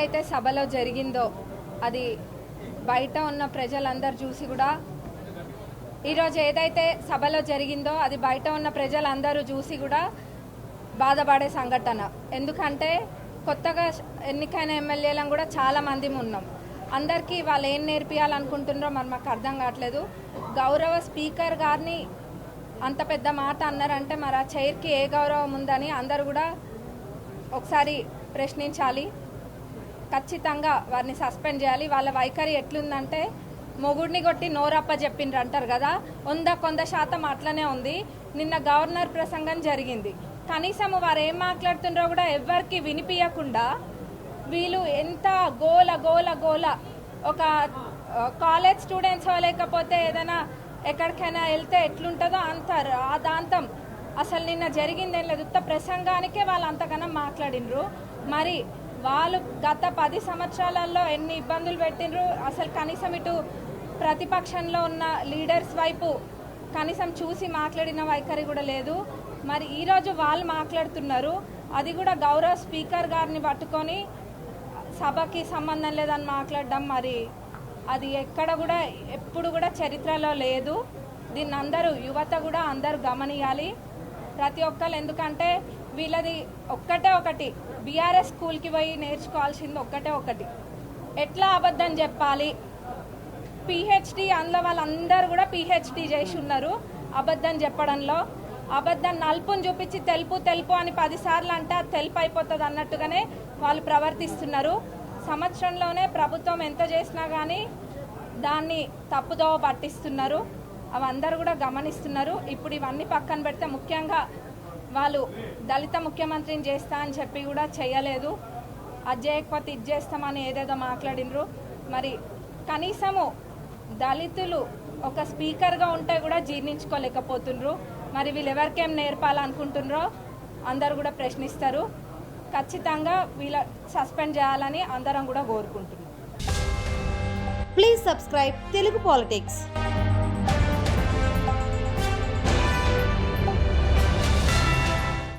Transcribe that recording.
ఏదైతే సభలో జరిగిందో అది బయట ఉన్న ప్రజలందరూ చూసి కూడా ఈరోజు ఏదైతే సభలో జరిగిందో అది బయట ఉన్న ప్రజలందరూ చూసి కూడా బాధపడే సంఘటన. ఎందుకంటే కొత్తగా ఎన్నికైన ఎమ్మెల్యేలను కూడా చాలామంది ఉన్నాం. అందరికీ వాళ్ళు ఏం నేర్పియాలనుకుంటున్నారో మరి మాకు అర్థం కావట్లేదు. గౌరవ స్పీకర్ గారిని అంత పెద్ద మాట అన్నారంటే మరి ఆ చైర్కి ఏ గౌరవం ఉందని అందరూ కూడా ఒకసారి ప్రశ్నించాలి. ఖచ్చితంగా వారిని సస్పెండ్ చేయాలి. వాళ్ళ వైఖరి ఎట్లుందంటే మొగుడిని కొట్టి నోరప్ప చెప్పిండ్రు అంటారు కదా, 100% అట్లనే ఉంది. నిన్న గవర్నర్ ప్రసంగం జరిగింది. కనీసం వారు ఏం మాట్లాడుతుండ్రో కూడా ఎవరికి వినిపించకుండా వీళ్ళు ఎంత గోల గోల గోల. ఒక కాలేజ్ స్టూడెంట్స్ లేకపోతే ఏదైనా ఎక్కడికైనా వెళ్తే ఎట్లుంటుందో అంత రాదాంతం. అసలు నిన్న జరిగింది ఏం లేదు, ఉత్త ప్రసంగానికే వాళ్ళు అంతగానో మాట్లాడినరు. మరి వాళ్ళు గత 10 సంవత్సరాలలో ఎన్ని ఇబ్బందులు పెట్టినరు. అసలు కనీసం ఇటు ప్రతిపక్షంలో ఉన్న లీడర్స్ వైపు కనీసం చూసి మాట్లాడిన వైఖరి కూడా లేదు. మరి ఈరోజు వాళ్ళు మాట్లాడుతున్నారు, అది కూడా గౌరవ స్పీకర్ గారిని పట్టుకొని సభకి సంబంధం లేదని మాట్లాడడం మరి అది ఎక్కడ కూడా ఎప్పుడు కూడా చరిత్రలో లేదు. దీన్ని అందరూ యువత కూడా అందరూ గమనియాలి ప్రతి ఒక్కరు. ఎందుకంటే వీళ్ళది ఒకటి బీఆర్ఎస్ స్కూల్కి పోయి నేర్చుకోవాల్సింది ఒకటి ఎట్లా అబద్ధం చెప్పాలి. పిహెచ్డి అందులో వాళ్ళందరూ కూడా పిహెచ్డి చేసి ఉన్నారు అబద్ధం చెప్పడంలో. అబద్ధం నలుపుని చూపించి తెలుపు అని 10 సార్లు అంటే అది తెలుపు అయిపోతుంది అన్నట్టుగానే వాళ్ళు ప్రవర్తిస్తున్నారు. సంవత్సరంలోనే ప్రభుత్వం ఎంత చేసినా కానీ దాన్ని తప్పుదోవ పట్టిస్తున్నారు. అవి అందరూ కూడా గమనిస్తున్నారు. ఇప్పుడు ఇవన్నీ పక్కన పెడితే ముఖ్యంగా వాళ్ళు దళిత ముఖ్యమంత్రిని చేస్తా అని చెప్పి కూడా చేయలేదు. అది చేయకపోతే ఇది చేస్తామని ఏదేదో మాట్లాడినరు. మరి కనీసము దళితులు ఒక స్పీకర్గా ఉంటే కూడా జీర్ణించుకోలేకపోతుండ్రు. మరి వీళ్ళు ఎవరికేం నేర్పాలనుకుంటున్నారో అందరు కూడా ప్రశ్నిస్తారు. ఖచ్చితంగా వీళ్ళ సస్పెండ్ చేయాలని అందరం కూడా కోరుకుంటున్నాం. Please subscribe Telugu politics.